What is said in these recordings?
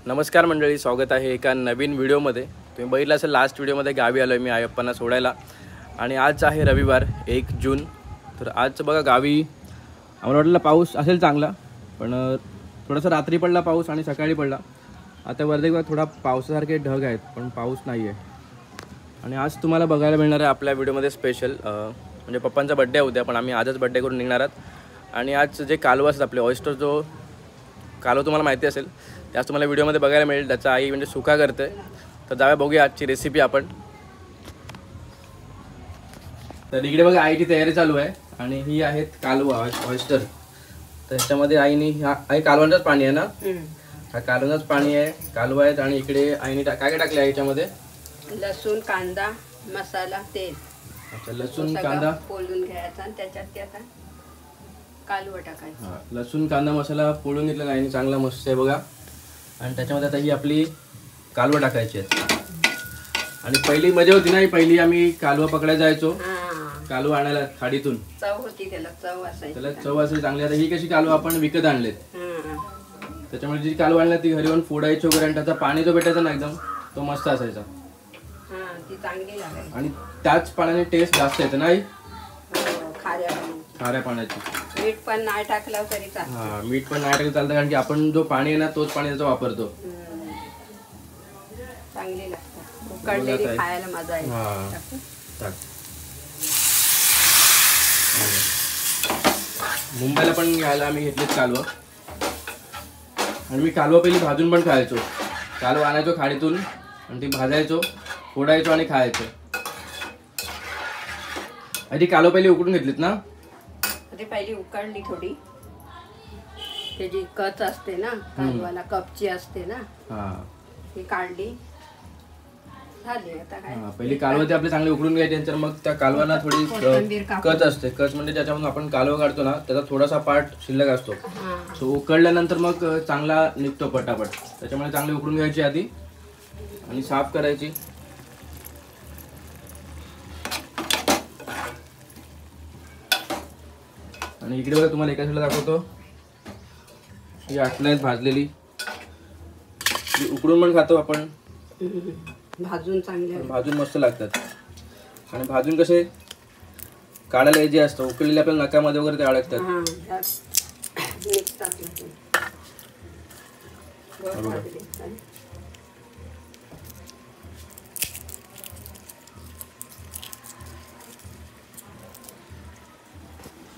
नमस्कार मंडळी, स्वागत आहे एका नवीन व्हिडिओमध्ये. तुम्ही बघितलं असेल लास्ट व्हिडिओमध्ये गावी आलो आहे मी आयप्पांना सोडायला. आणि आज आहे रविवार 1 जून. तर आज बघा गावी आम्हाला वाटलं पाऊस असेल चांगला, पण थोडासा रात्री पडला पाऊस आणि सकाळी पडला. आता वरती बघा थोडा पावसासारखे ढग आहेत, पण पाऊस नाही आहे. आणि आज तुम्हाला बघायला मिळणार आहे आपल्या व्हिडिओमध्ये स्पेशल म्हणजे पप्पांचा बड्डे उद्या, पण आम्ही आजच बड्डे करून निघणार आहोत. आणि आज जे कालवा असतात आपले ऑयस्टर, जो कालवा तुम्हाला माहिती असेल त्याच तुम्हाला व्हिडिओमध्ये बघायला मिळेल. त्याचा आई म्हणजे सुका करते. तर जाऊया बघूया आजची रेसिपी आपण. तर इकडे बघा आईची तयारी चालू आहे आणि ही आहेत कालवा ऑयस्टर. तर ह्याच्यामध्ये आईने आई कालवांचंच पाणी आहे ना, हा कालवांचंच पाणी आहे, कालवा आहेत. आणि इकडे आईने काय काय टाकले ह्याच्यामध्ये? लसूण, कांदा, मसाला, तेल. अच्छा, लसूण कांदा पोळून घ्यायचा आणि त्याच्यात ते आता कालवा टाकायचं. हा, लसूण कांदा मसाला पोळून घेतलेला आईने, चांगला मस्त आहे बघा. आणि त्याच्यामध्ये आता ही आपली कालवा टाकायची आहे. आणि पहिली मजा होती ना, पहिली आम्ही कालवा पकडायला जायचो, कालवा आणायला खाडीतून. चव होती त्याला, चव असायची. त्याला चव असेल चांगली. आता ही कशी कालवा आपण विकत आणलेत, त्याच्यामुळे जी कालवा आणला ती घरी येऊन फोडायची वगैरे. आणि त्याचा पाणी जो भेटायचा ना एकदम, तो मस्त असायचा. ती चांगली लागायची. आणि त्याच पाण्याने टेस्ट जास्त येते नाही, खाऱ्या पाण्याची. मीठ पण नाही टाकलं तरी चालतं. हा, मीठ पण नाही टाकलं चालतं, कारण की आपण जो पाणी आहे ना तोच पाणी त्याचा वापरतो. चांगली लागतात, उकडलेली खायला मजा येते. मुंबईला पण घ्यायला आम्ही घेतलेत कालवा. आणि मी कालवा पहिली भाजून पण खायचो. कालवा आणायचो खाडीतून आणि ती भाजायचो, फोडायचो आणि खायचो. आधी कालवा पहिली उकडून घेतलीत ना? ती पहिली उकडली थोडी, त्याची कच असते ना कालवाला, कपची असते ना, ती काढली, झाली. आता काय पहिली कालवा ते आपले चांगले उकडून घ्यायचे. नंतर मग त्या कालवाला थोडी कच असते. कच म्हणजे ज्याच्यामधून आपण कालवा काढतो ना त्याचा थोडासा पार्ट शिल्लक असतो. सो उकडल्यानंतर मग चांगला निघतो पटापट. त्याच्यामुळे चांगली उकडून घ्यायची आधी आणि साफ करायची. आणि इकडे बघा तुम्हाला एका साईडला दाखवतो, ही आटलं आहेत भाजलेली. उकडून पण खातो आपण, भाजून चांगले, भाजून मस्त लागतात. आणि भाजून कसे काढायला इझी असतं, उकडलेले आपल्याला नकामध्ये वगैरे ते अडकतात.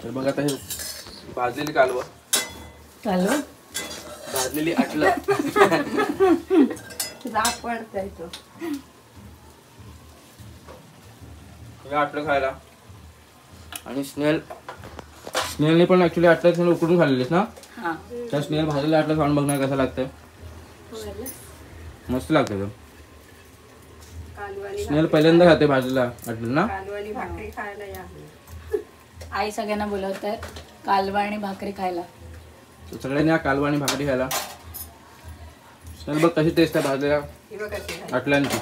तर बघा आता हे भाजलेली कालवा भाजलेली आटलं आटलं खायला. आणि स्नेहलने पण ऍक्च्युली आटलं स्नेहल उकडून खाल्लेलीस ना, त्या स्नेहल भाजलेलं आटलं खाऊन बघणार कसं लागतंय. मस्त लागतं. स्नेहल पहिल्यांदा खाते भाजलेलं आटलं ना. आई सगळ्यांना बोलवतात कालवा आणि भाकरी खायला. सगळ्यांनी कालवा आणि भाकरी खायला. स्नेहल बघ कशी टेस्ट आहे भाजलेल्या आटल्यांची.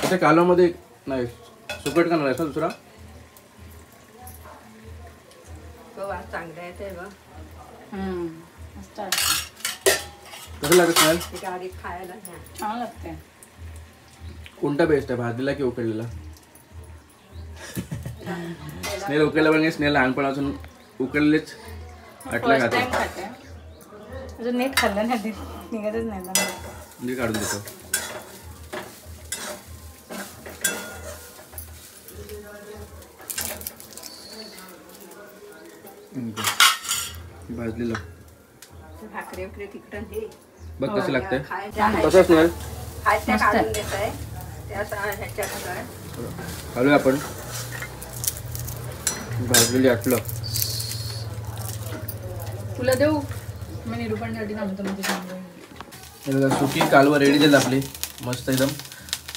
त्या कालवामध्ये नाही सुकट करणार आहे दुसरा. कसं लागत स्नेहल? छान लागते. कोणता बेस्ट आहे, भाजलेला की उकडलेला? स्नेहल उकडलेला पण स्नेहल लहानपणापासून उकडलेच आटला खाते. अजून नीट खाल्लं नाही, निघतच नाही म्हणजे काढून देतो. भाजलेलं भाकरी वगैरे तिकडं हे बघ कसं लागतंय. खायचं कसं स्नेहल काढून देत आहे ह्याच्यात घालूया आपण भाजलेली आटलं. तुला देऊ मी निरूपणसाठी थांबतो. म्हणजे सुकी कालवा रेडी झाली आपली मस्त एकदम.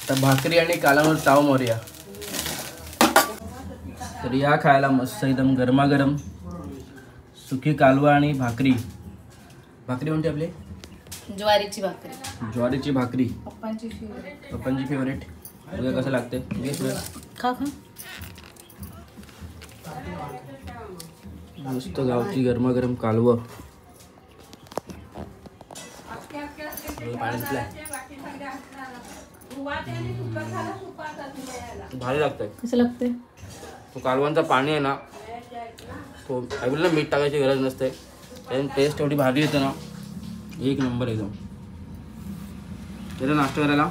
तर भाकरी आणि कालवावर ताव मारूया. तर या खायला मस्त एकदम गरमागरम सुकी कालवा आणि भाकरी. भाकरी म्हणते आपली ज्वारीची भाकरी. ज्वारीची भाकरी पप्पांची फेवरेट. बघा कसं लागते. खा खा. मस्त गावची गरमागरम कालवं. पाणी सुटलंय. भारी लागतंय. कसं लागतंय? तो कालवांचा पाणी आहे ना, तो ऐकलं ना, मीठ टाकायची गरज नसते. त्याची टेस्ट एवढी भारी येते ना, एक नंबर एकदम. त्याला नाश्ता करायला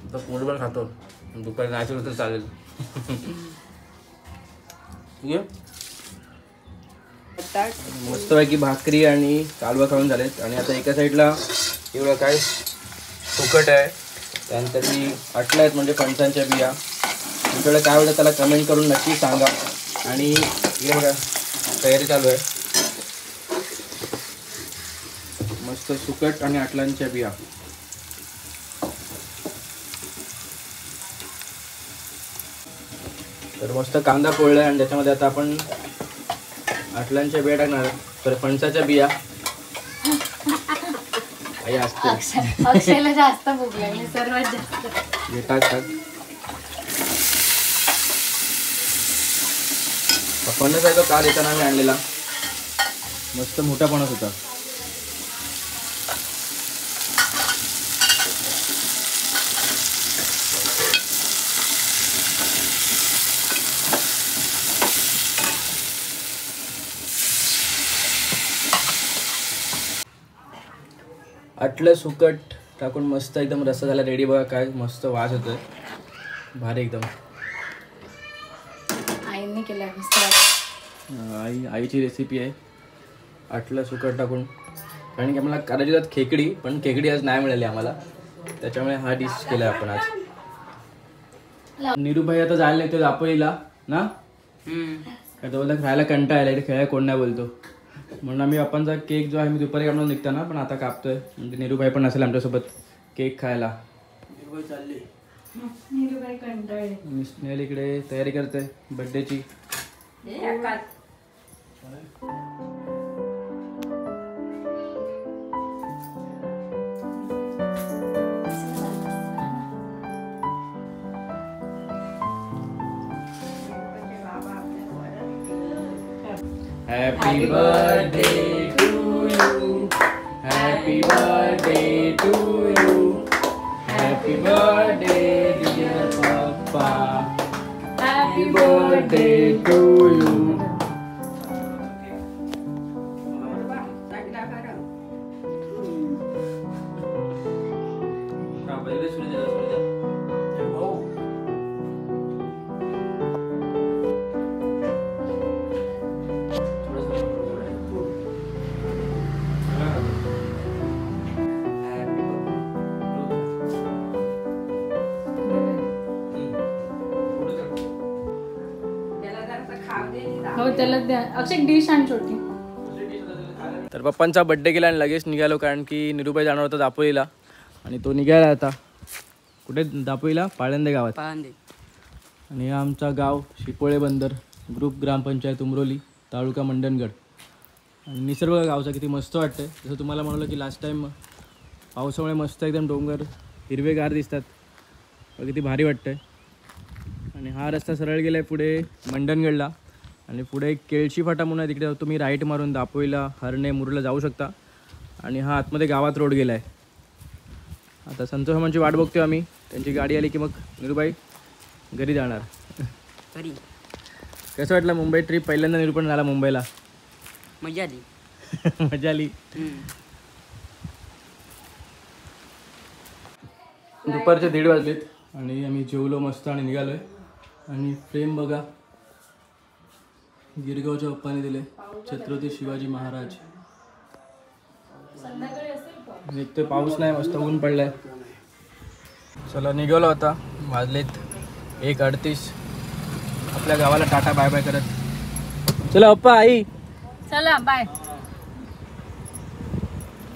आता पोटभर खातो. दुपारी नाश्ता तर चालेल. ठीक आहे. मस्तपैकी भाकरी आणि कालवा खाऊन झालेत. आणि आता एका साईडला एवढं काय सुकट आहे, त्यानंतर मी अटल्या आहेत म्हणजे फणसांच्या बिया. तुमच्याकडे काय होतं त्याला कमेंट करून नक्की सांगा. आणि हे बघा तयारी चालू आहे. मस्त सुकट आणि अटलांच्या बिया. तर मस्त कांदा पोळला आणि त्याच्यामध्ये आता आपण अटलांच्या बिया टाकणार. तर फणसाच्या बिया काही असते. अक्षयला जास्त भूक लागली सर्वात जास्त. हे टाक. फणस आहे तो काल येताना मी आणलेला, मस्त मोठा फणस होता. अटलं सुकट टाकून मस्त एकदम रस्सा झाला रेडी. बघा काय मस्त वास होतोय, भारी एकदम. आईने केला मस्त. आईची रेसिपी आहे अटलं सुकट टाकून. कारण की आम्हाला करायची होती खेकडी, पण खेकडी आज नाही मिळाली आम्हाला, त्याच्यामुळे हा डिश केला आपण आज. निरूभाई आता जायला नाही तो दापोलीला ना, काय तो बोलला खायला कंटाळा इथे खेळायला कोण नाही बोलतो. म्हणून आम्ही बाप्पांचा केक जो आहे मी दुपारी काढून निघताना, पण आता कापतोय म्हणजे निरूभाई पण असेल आमच्यासोबत केक खायला. निरूभाई चालली, निरूबाई कंटाळले. मी स्नेहल इकडे तयारी करते बर्थडेची. Happy birthday to you. Happy birthday to you. Happy birthday dear Papa. Happy birthday to you. हो त्याला द्या. अक्षय डिश आण छोटी. तर पप्पांचा बड्डे केला आणि लगेच निघालो, कारण की निरूभाई जाणार होता दापोलीला. आणि तो निघाला आता कुठे दापोलीला, पाळंदे गावात. आणि हा आमचा गाव शिपोळे बंदर, ग्रुप ग्रामपंचायत उमरोली, तालुका मंडणगड. आणि निसर्ग गावचा किती मस्त वाटतं. जसं तुम्हाला म्हणालो की लास्ट टाईम पावसामुळे मस्त एकदम डोंगर हिरवेगार दिसतात, किती भारी वाटतं. आणि हा रस्ता सरळ गेला आहे पुढे मंडणगडला. आणि पुढे एक केळशी फाटा म्हणून आहे, तिकडे तुम्ही राईट मारून दापोलीला, हरणे, मुरुडला जाऊ शकता. आणि हा आतमध्ये गावात रोड गेला आहे. आता संतोष मामांची वाट बघतोय आम्ही, त्यांची गाडी आली की मग निरूभाई घरी जाणार. कसं वाटलं मुंबई ट्रिप? पहिल्यांदा निरूपण झाला मुंबईला. मजा आली. मजा आली. दुपारचे 1:30 वाजलेत आणि आम्ही जेवलो मस्त आणि निघालोय. आणि फ्रेम बघा गिरगावच्या पप्पाने दिले, छत्रपती शिवाजी महाराज. निघतोय, पाऊस नाही, मस्त ऊन पडलाय. चला निघालो आता, वाजलेत 1:38. आपल्या गावाला टाटा बाय बाय करत. चला पप्पा आई, चला बाय.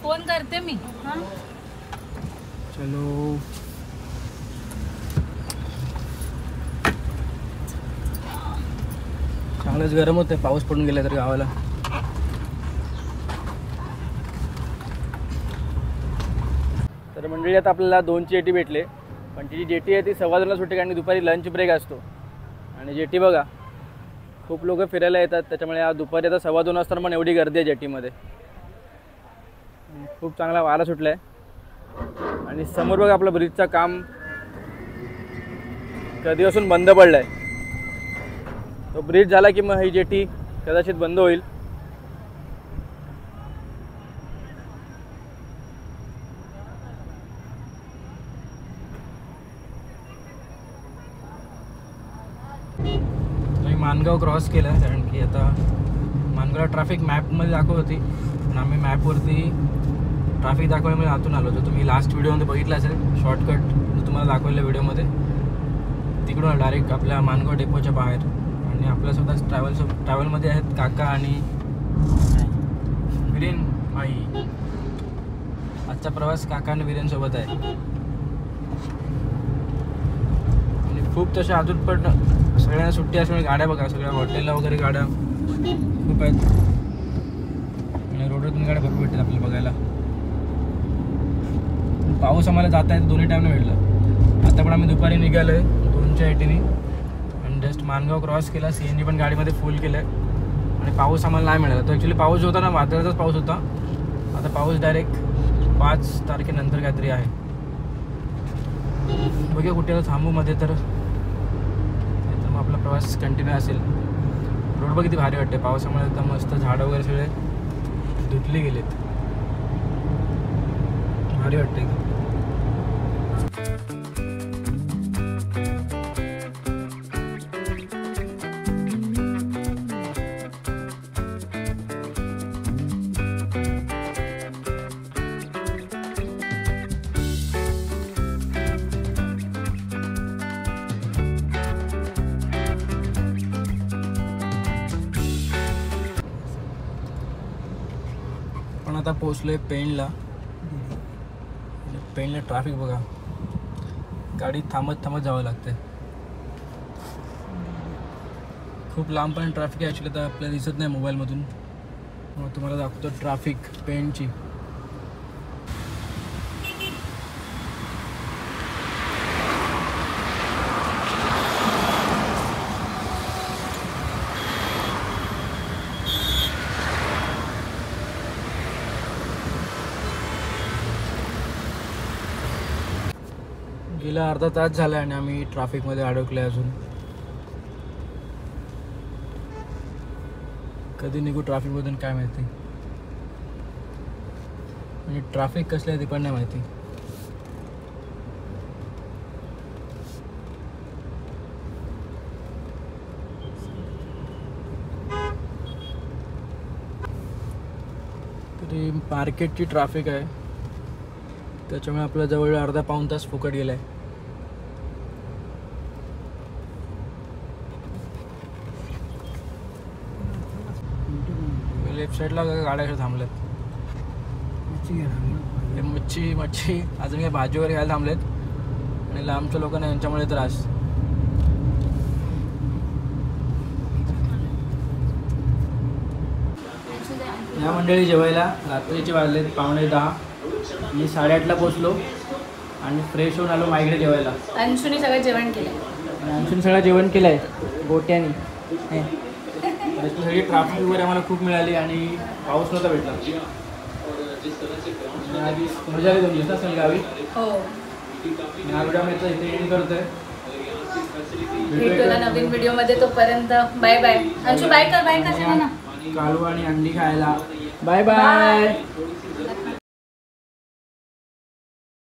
फोन करते मी. चलो. चांगलंच गरम होतंय, पाऊस पडून गेला तर गावाला. तर मंडळी आता आपल्याला 2ची जेटी भेटले, पण ती जेटी आहे ती 2:15ला सुटते, कारण दुपारी लंच ब्रेक असतो. आणि जेटी बघा खूप लोक फिरायला येतात, त्याच्यामुळे आज दुपारी आता 2:15 वाजता पण एवढी गर्दी आहे जेटीमध्ये. खूप चांगला वारा सुटला आहे. आणि समोर बघा आपलं ब्रिजचं काम कधीपासून बंद पडलं आहे. तो ब्रिज झाला की मग ही जेटी कदाचित बंद होईल. मानगाव क्रॉस केलं कारण की आता मानगावला ट्रॅफिक मॅपमध्ये दाखवत होती, पण आम्ही मॅपवरती ट्रॅफिक दाखवल्यामुळे आतून आलो होतो. तुम्ही लास्ट व्हिडिओमध्ये बघितला असेल शॉर्टकट जो तुम्हाला दाखवलेल्या व्हिडिओमध्ये, तिकडून डायरेक्ट आपल्या मानगाव डेपोच्या बाहेर. आणि आपल्यासोबत ट्रॅव्हलमध्ये आहेत काका आणि विरेन भाई. आजचा प्रवास काका आणि विरेनसोबत आहे. आणि खूप तशा अजून पण सगळ्यांना सुट्टी असल्यामुळे गाड्या बघा, सगळ्या हॉटेलला वगैरे गाड्या खूप आहेत. आणि रोडवरून गाड्या भरपूर भेटतात आपल्याला बघायला. पाऊस आम्हाला जाता येतं दोन्ही टाईमला भेटलं. आता पण आम्ही दुपारी निघालो आहे 2च्या एटीने आणि जस्ट मानगाव क्रॉस केला. CNG पण गाडीमध्ये फुल केलं आहे आणि पाऊस आम्हाला नाही मिळाला. तर ॲक्च्युली पाऊस होता ना, वादळाचाच पाऊस होता. आता पाऊस डायरेक्ट 5 तारखेनंतर काहीतरी आहे. बघूया कुठे थांबू मध्ये, तर मग आपला प्रवास कंटिन्यू असेल. रोड बघ किती भारी वाटते पावसामुळे, एकदम मस्त झाडं वगैरे सगळे धुतले गेलेत. भारी वाटते एकदम. पण आता पोचलोय पेणला. पेणला ट्रॅफिक बघा, गाडी थांबत थांबत जावं लागते. खूप लांब पण ट्रॅफिक आहे ॲक्च्युली, तर आपल्याला दिसत नाही मोबाईलमधून. मग तुम्हाला दाखवतो ट्रॅफिक पेणची. गेला अर्धा तास झाला आणि आम्ही ट्रॅफिकमध्ये अडकले. अजून कधी निघू ट्रॅफिकमधून काय माहिती. आणि ट्रॅफिक कसलं आहे ते पण नाही माहिती. तरी मार्केटची ट्रॅफिक आहे, त्याच्यामुळे आपल्या जवळ अर्धा पाऊण तास फुकट गेलाय. लेफ्ट साईडला गाड्या अशा थांबल्यात. मच्छी अजून काय भाजी वगैरे घ्यायला थांबलेत. आणि लांबच्या लोकांना यांच्यामुळे त्रास. या मंडळी जेवायला रात्रीचे वाजलेत 9:45. मी 8:30ला पोचलो आणि फ्रेश होऊन आलो माईकडे जेवायला. अंशुने सगळं जेवण केलं. अंशुने सगळं जेवण केलं आहे गोट्याने. सगळी ट्रॅफिक वगैरे आम्हाला खूप मिळाली आणि पाऊस नव्हता भेटला. आधी मजा आली. 2 दिवस असेल गावी. हो, या व्हिडिओमध्ये इथे एंड करतोय. भेटूया नवीन व्हिडिओमध्ये. तोपर्यंत बाय बाय. अंशू बाय कर, बाय कर ना. कालू आणि अंडी खायला. Bye bye.